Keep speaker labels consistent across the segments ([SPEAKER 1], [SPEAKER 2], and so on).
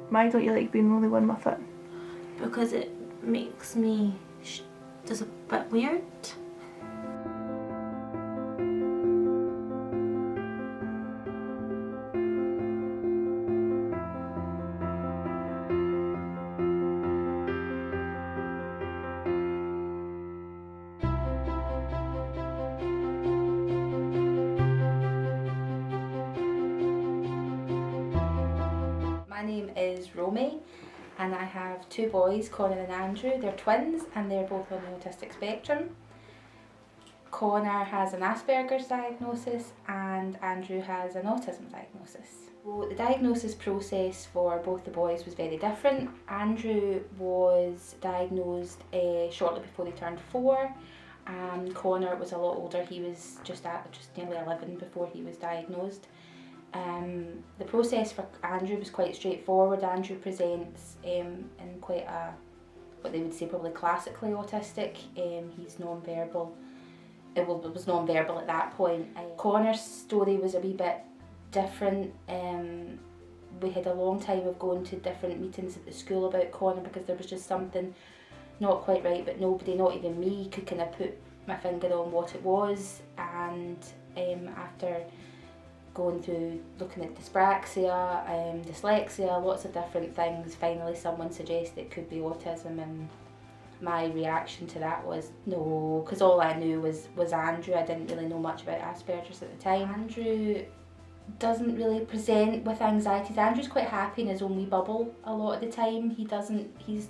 [SPEAKER 1] Why don't you like being the only one with it?
[SPEAKER 2] Because it makes me just a bit weird.
[SPEAKER 3] My name is Romy and I have two boys, Connor and Andrew. They're twins and they're both on the autistic spectrum. Connor has an Asperger's diagnosis and Andrew has an autism diagnosis. So the diagnosis process for both the boys was very different. Andrew was diagnosed shortly before they turned 4. Connor was a lot older. He was just nearly 11 before he was diagnosed. The process for Andrew was quite straightforward. Andrew presents in quite a, what they would say probably classically autistic. He's non-verbal. It was non-verbal at that point. Connor's story was a wee bit different. We had a long time of going to different meetings at the school about Connor because there was just something not quite right, but nobody, not even me, could kind of put my finger on what it was. And after going through looking at dyspraxia, dyslexia, lots of different things, finally someone suggested it could be autism, and my reaction to that was no, because all I knew was Andrew. I didn't really know much about Asperger's at the time. Andrew doesn't really present with anxieties. Andrew's quite happy in his own wee bubble a lot of the time. He doesn't really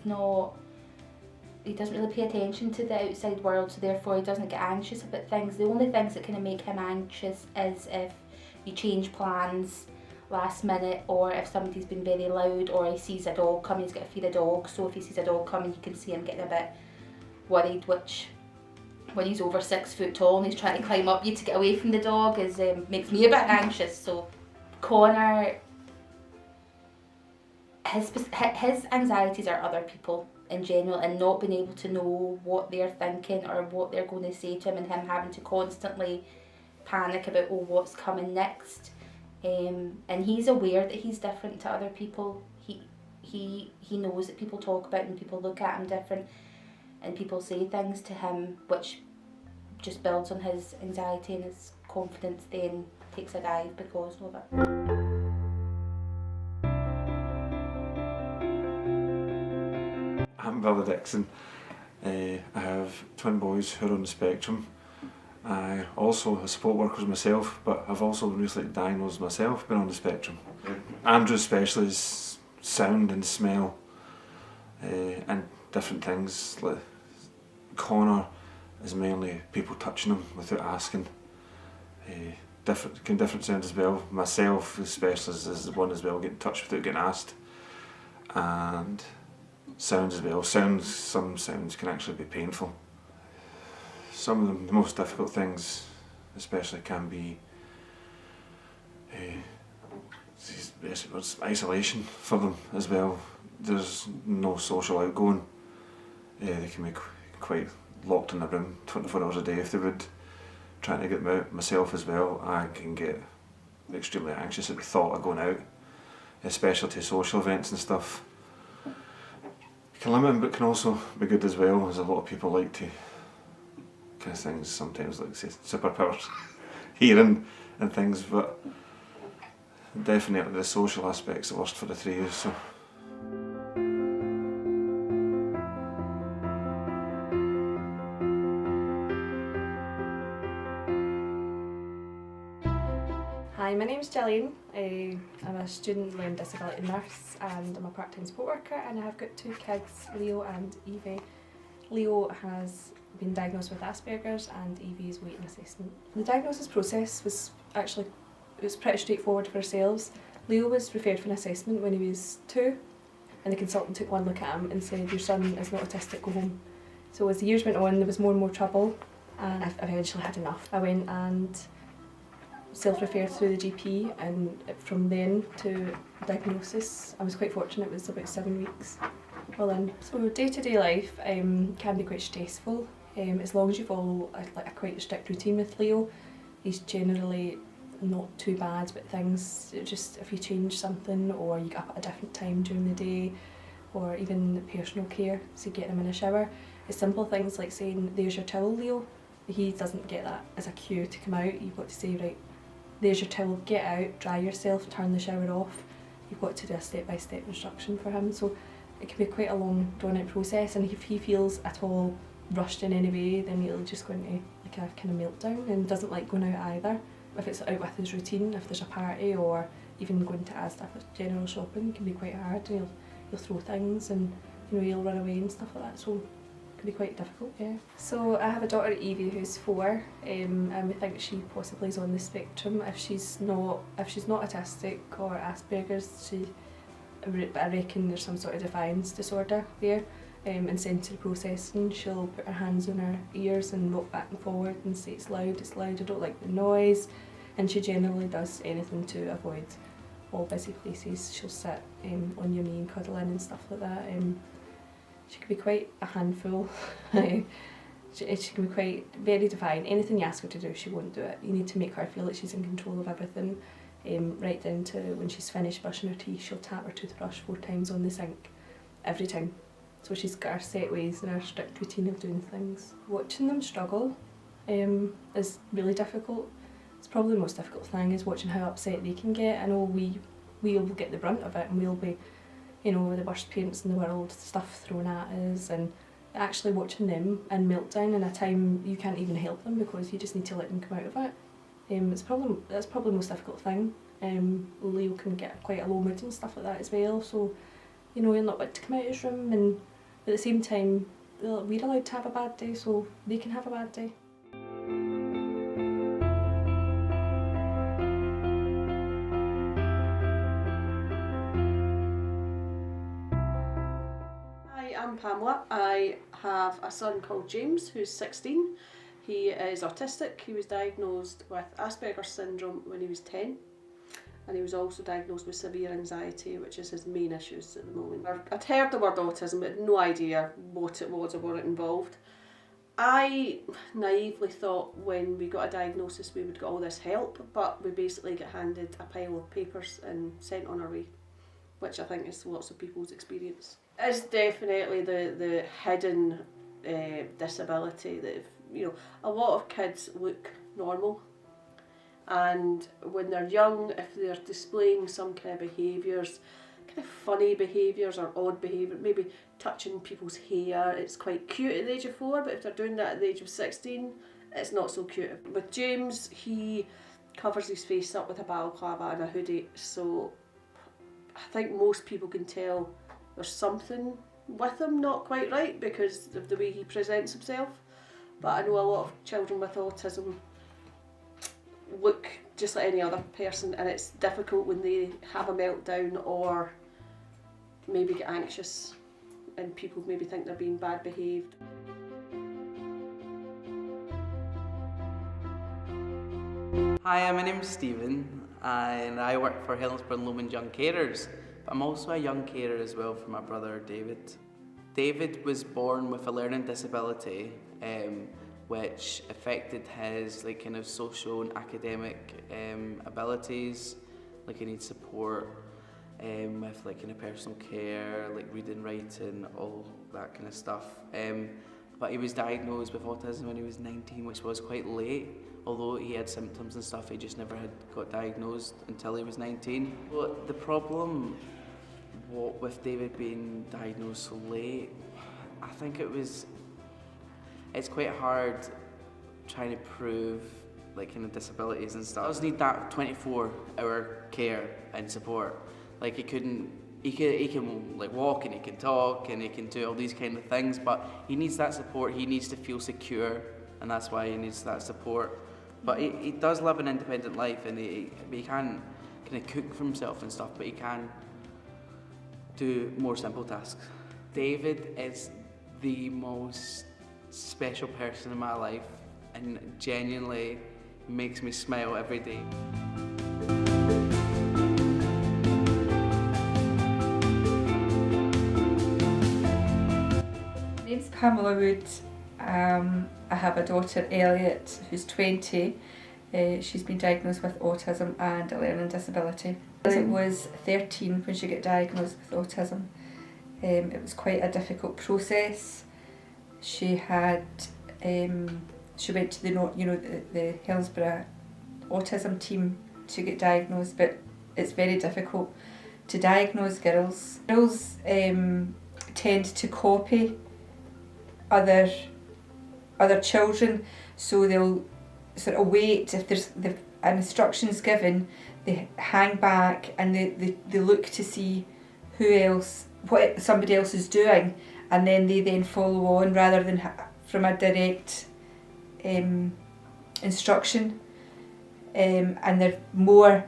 [SPEAKER 3] pay attention to the outside world, so therefore he doesn't get anxious about things. The only things that kind of make him anxious is if you change plans last minute, or if somebody's been very loud, or he sees a dog coming, he's got to feed a dog, so if he sees a dog coming you can see him getting a bit worried, which when he's over 6 foot tall and he's trying to climb up you to get away from the dog makes me a bit anxious. So Connor, his anxieties are other people in general, and not being able to know what they're thinking or what they're going to say to him, and him having to constantly panic about, oh, what's coming next. And he's aware that he's different to other people. He knows that people talk about him, people look at him different, and people say things to him which just builds on his anxiety, and his confidence then takes a dive because of it.
[SPEAKER 4] I'm Billy Dixon. I have twin boys who are on the spectrum. I also have support workers myself, but I've also recently diagnosed myself being on the spectrum. Andrew especially is sound and smell and different things. Like Connor is mainly people touching him without asking. Different sounds as well. Myself especially is the one as well, getting touched without getting asked. And sounds as well. Some sounds can actually be painful. Some of the most difficult things especially can be isolation for them as well. There's no social outgoing. They can be quite locked in a room 24 hours a day if they would. Trying to get them out. Myself as well, I can get extremely anxious at the thought of going out, especially to social events and stuff. It can limit them, but can also be good as well, as a lot of people like to kind of things sometimes, like say superpowers, hearing and things, but definitely the social aspect's the worst for the three of us. So.
[SPEAKER 5] Hi, my name's Gillian. I'm a student learning disability nurse and I'm a part-time support worker, and I have got 2 kids, Leo and Evie. Leo has been diagnosed with Asperger's and Evie is waiting assessment. The diagnosis process was pretty straightforward for ourselves. Leo was referred for an assessment when he was 2, and the consultant took one look at him and said, "Your son is not autistic, go home." So as the years went on, there was more and more trouble, and I eventually had enough. I went and self-referred through the GP, and from then to diagnosis, I was quite fortunate. It was about 7 weeks. Well then, so day-to-day life can be quite stressful. As long as you follow a quite strict routine with Leo, he's generally not too bad, but things, just if you change something or you get up at a different time during the day, or even personal care, so getting him in a shower. It's simple things like saying, there's your towel, Leo. He doesn't get that as a cue to come out. You've got to say, right, there's your towel, get out, dry yourself, turn the shower off. You've got to do a step-by-step instruction for him. So it can be quite a long, drawn-out process, and if he feels at all rushed in any way, then he'll just go into like a kind of meltdown and doesn't like going out either. If it's out with his routine, if there's a party or even going to Asda for general shopping, can be quite hard. He'll throw things and he'll run away and stuff like that, so it can be quite difficult, yeah. So I have a daughter Evie who's 4, and we think she possibly is on the spectrum. If she's not autistic or Asperger's, I reckon there's some sort of defiance disorder there. And sensory processing, she'll put her hands on her ears and rock back and forward and say it's loud, I don't like the noise, and she generally does anything to avoid all busy places. She'll sit on your knee and cuddle in and stuff like that. She can be quite a handful. she can be quite very defiant. Anything you ask her to do, she won't do it. You need to make her feel like she's in control of everything. Right down to when she's finished brushing her teeth, she'll tap her toothbrush 4 times on the sink every time. So she's got her set ways and her strict routine of doing things. Watching them struggle is really difficult. It's probably the most difficult thing is watching how upset they can get. I know we'll get the brunt of it, and we'll be, the worst parents in the world, stuff thrown at us, and actually watching them in meltdown in a time you can't even help them because you just need to let them come out of it. That's probably the most difficult thing. Leo can get quite a low mood and stuff like that as well, so he'll not want to come out of his room, and at the same time we're allowed to have a bad day, so they can have a bad day.
[SPEAKER 6] Hi, I'm Pamela. I have a son called James who's 16. He is autistic. He was diagnosed with Asperger's syndrome when he was 10. And he was also diagnosed with severe anxiety, which is his main issues at the moment. I'd heard the word autism, but had no idea what it was or what it involved. I naively thought when we got a diagnosis we would get all this help, but we basically get handed a pile of papers and sent on our way, which I think is lots of people's experience. It's definitely the hidden disability that, a lot of kids look normal. And when they're young, if they're displaying some kind of behaviours, kind of funny behaviours or odd behaviour, maybe touching people's hair, it's quite cute at the age of 4, but if they're doing that at the age of 16, it's not so cute. With James, he covers his face up with a balaclava and a hoodie, so I think most people can tell there's something with him not quite right because of the way he presents himself. But I know a lot of children with autism look just like any other person, and it's difficult when they have a meltdown or maybe get anxious and people maybe think they're being bad behaved.
[SPEAKER 7] Hi, my name's Stephen and I work for Helensburgh and Lomond Young Carers, but I'm also a young carer as well for my brother David. David was born with a learning disability which affected his kind of social and academic abilities. He needs support with kind of personal care, reading, writing, all that kind of stuff. But he was diagnosed with autism when he was 19, which was quite late. Although he had symptoms and stuff, he just never had got diagnosed until he was 19. But the problem with David being diagnosed so late, I think it's quite hard trying to prove kind of disabilities and stuff. I just need that 24-hour care and support. He can walk and he can talk and he can do all these kind of things, but he needs that support. He needs to feel secure, and that's why he needs that support. But he does live an independent life, and he can kind of cook for himself and stuff, but he can do more simple tasks. David is the most special person in my life and genuinely makes me smile every day.
[SPEAKER 8] My name's Pamela Wood. I have a daughter, Elliot, who's 20, She's been diagnosed with autism and a learning disability. Elliot was 13 when she got diagnosed with autism. It was quite a difficult process. She had, she went to the Hillsborough autism team to get diagnosed, but it's very difficult to diagnose girls. Girls tend to copy other children, so they'll sort of wait if there's an instruction's given, they hang back and they look to see what somebody else is doing, and then they then follow on rather than from a direct instruction. And they're more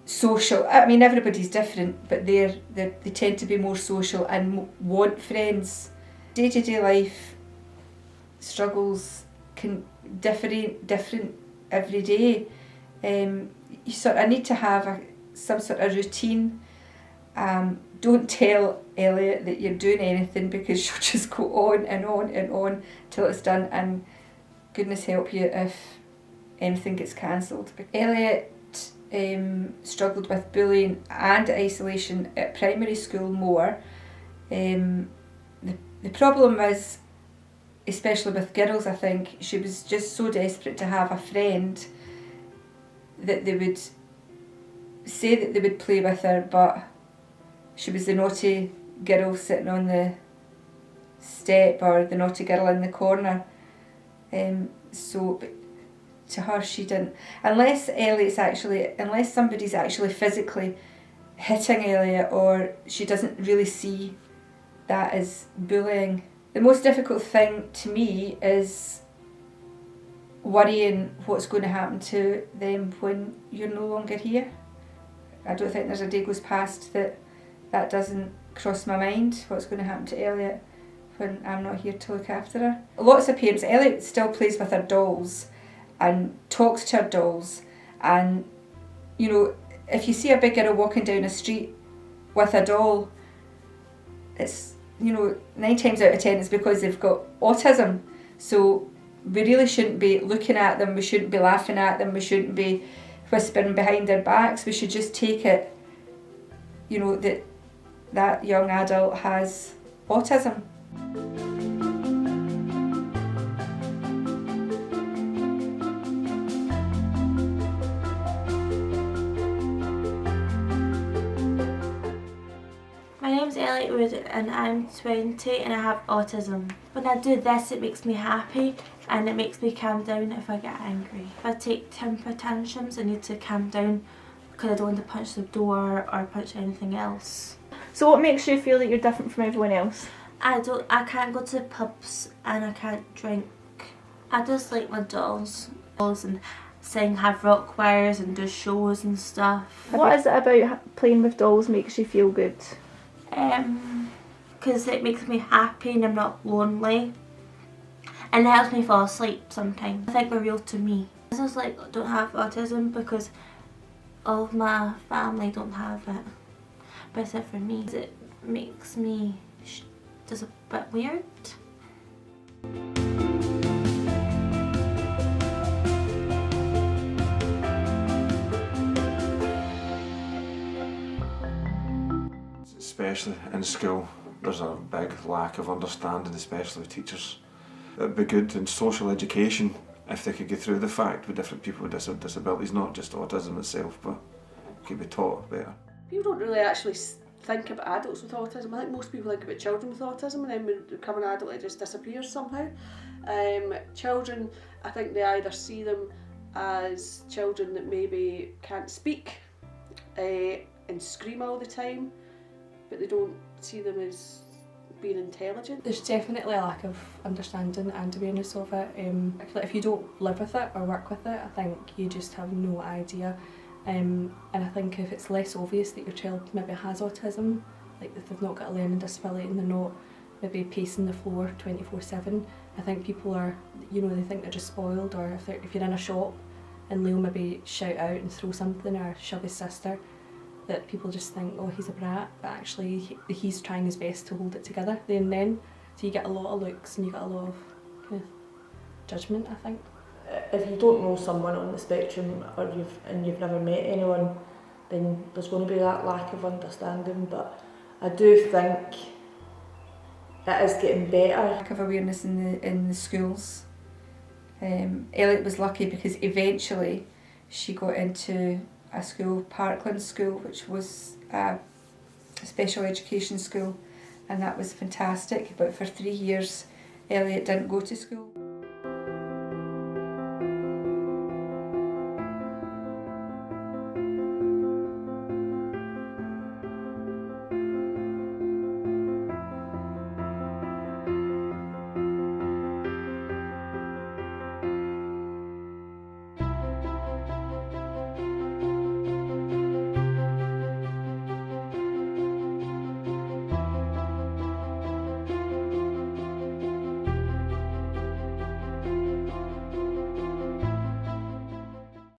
[SPEAKER 8] social. I mean, everybody's different, but they tend to be more social and want friends. Day-to-day life struggles can different every day. You sort of need to have some sort of routine. Don't tell Elliot that you're doing anything, because she'll just go on and on and on till it's done, and goodness help you if anything gets cancelled. Elliot struggled with bullying and isolation at primary school more. The problem is, especially with girls, I think, she was just so desperate to have a friend that they would say that they would play with her, but she was the naughty girl sitting on the step, or the naughty girl in the corner. But to her, she didn't. Unless somebody's actually physically hitting Elliot, or she doesn't really see that as bullying. The most difficult thing to me is worrying what's going to happen to them when you're no longer here. I don't think there's a day goes past that doesn't cross my mind, what's going to happen to Elliot when I'm not here to look after her. Lots of parents, Elliot still plays with her dolls and talks to her dolls, and if you see a big girl walking down a street with a doll, it's 9 times out of 10 it's because they've got autism. So we really shouldn't be looking at them, we shouldn't be laughing at them, we shouldn't be whispering behind their backs. We should just take it, that young adult has autism.
[SPEAKER 2] My name's Elliot Wood and I'm 20 and I have autism. When I do this, it makes me happy and it makes me calm down if I get angry. If I take temper tantrums, I need to calm down because I don't want to punch the door or punch anything else.
[SPEAKER 1] So what makes you feel that you're different from everyone else?
[SPEAKER 2] I can't go to pubs and I can't drink. I just like my dolls and sing, have rock choirs and do shows and stuff.
[SPEAKER 1] What is it about playing with dolls makes you feel good?
[SPEAKER 2] Because it makes me happy and I'm not lonely, and it helps me fall asleep sometimes. I think they're real to me. I just don't have autism because all of my family don't have it, but except for me. It makes me just a bit weird.
[SPEAKER 4] Especially in school, there's a big lack of understanding, especially with teachers. It'd be good in social education if they could get through the fact with different people with disabilities, not just autism itself, but could be taught better.
[SPEAKER 6] People don't really actually think about adults with autism. I think most people think about children with autism, and then when they become an adult it just disappears somehow. Children, I think they either see them as children that maybe can't speak and scream all the time, but they don't see them as being intelligent.
[SPEAKER 5] There's definitely a lack of understanding and awareness of it. I feel like if you don't live with it or work with it, I think you just have no idea. And I think if it's less obvious that your child maybe has autism, like if they've not got a learning disability and they're not maybe pacing the floor 24/7, I think people are, they think they're just spoiled, or if you're in a shop and Leo maybe shout out and throw something or shove his sister, that people just think, oh, he's a brat, but actually he's trying his best to hold it together then. So you get a lot of looks and you get a lot of kind of judgment, I think.
[SPEAKER 9] if you don't know someone on the spectrum or you've never met anyone, then there's going to be that lack of understanding. But I do think it is getting better.
[SPEAKER 8] Lack of awareness in the schools. Elliot was lucky because eventually she got into a school, Parkland School, which was a special education school, and that was fantastic. But for 3 years, Elliot didn't go to school.